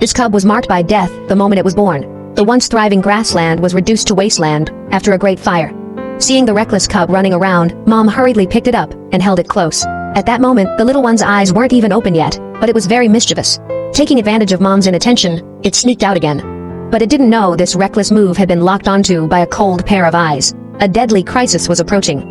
This cub was marked by death the moment it was born. The once thriving grassland was reduced to wasteland after a great fire. Seeing the reckless cub running around, Mom hurriedly picked it up and held it close. At that moment, the little one's eyes weren't even open yet, but it was very mischievous. Taking advantage of Mom's inattention, it sneaked out again. But it didn't know this reckless move had been locked onto by a cold pair of eyes. A deadly crisis was approaching.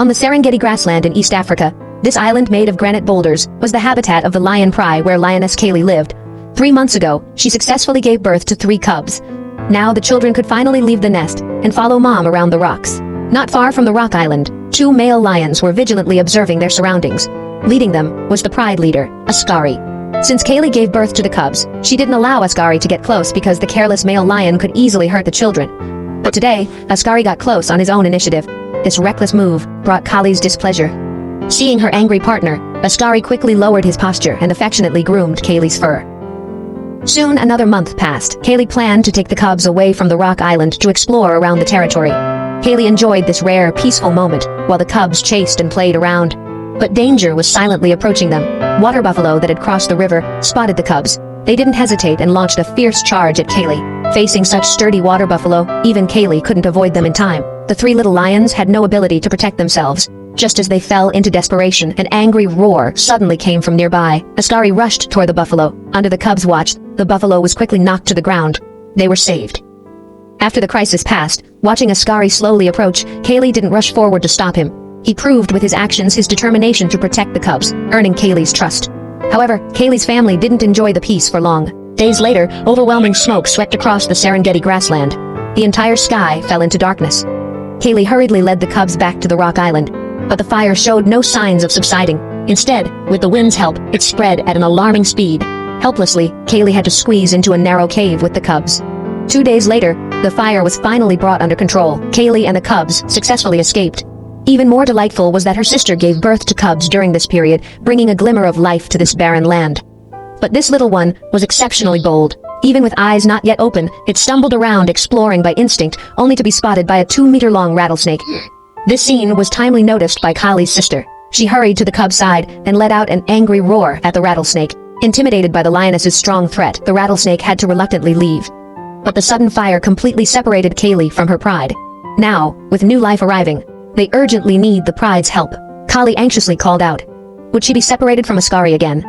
On the Serengeti grassland in East Africa, this island made of granite boulders was the habitat of the lion pride where Lioness Kaylee lived. 3 months ago, she successfully gave birth to 3 cubs. Now the children could finally leave the nest and follow Mom around the rocks. Not far from the rock island, 2 male lions were vigilantly observing their surroundings. Leading them was the pride leader, Askari. Since Kaylee gave birth to the cubs, she didn't allow Askari to get close because the careless male lion could easily hurt the children. But today, Askari got close on his own initiative. This reckless move brought Kali's displeasure. Seeing her angry partner, Askari quickly lowered his posture and affectionately groomed Kaylee's fur. Soon another month passed. Kaylee planned to take the cubs away from the rock island to explore around the territory. Kaylee enjoyed this rare, peaceful moment while the cubs chased and played around. But danger was silently approaching them. Water buffalo that had crossed the river spotted the cubs. They didn't hesitate and launched a fierce charge at Kaylee. Facing such sturdy water buffalo, even Kaylee couldn't avoid them in time. The 3 little lions had no ability to protect themselves. Just as they fell into desperation, an angry roar suddenly came from nearby. Askari rushed toward the buffalo. Under the cubs' watch, the buffalo was quickly knocked to the ground. They were saved. After the crisis passed, watching Askari slowly approach, Kaylee didn't rush forward to stop him. He proved with his actions his determination to protect the cubs, earning Kaylee's trust. However, Kaylee's family didn't enjoy the peace for long. Days later, overwhelming smoke swept across the Serengeti grassland. The entire sky fell into darkness. Kaylee hurriedly led the cubs back to the rock island. But the fire showed no signs of subsiding. Instead, with the wind's help, it spread at an alarming speed. Helplessly, Kaylee had to squeeze into a narrow cave with the cubs. 2 days later, the fire was finally brought under control. Kaylee and the cubs successfully escaped. Even more delightful was that her sister gave birth to cubs during this period, bringing a glimmer of life to this barren land. But this little one was exceptionally bold. Even with eyes not yet open, it stumbled around exploring by instinct, only to be spotted by a 2-meter-long rattlesnake. This scene was timely noticed by Kali's sister. She hurried to the cub's side and let out an angry roar at the rattlesnake. Intimidated by the lioness's strong threat, the rattlesnake had to reluctantly leave. But the sudden fire completely separated Kaylee from her pride. Now, with new life arriving, they urgently need the pride's help. Kali anxiously called out. Would she be separated from Askari again?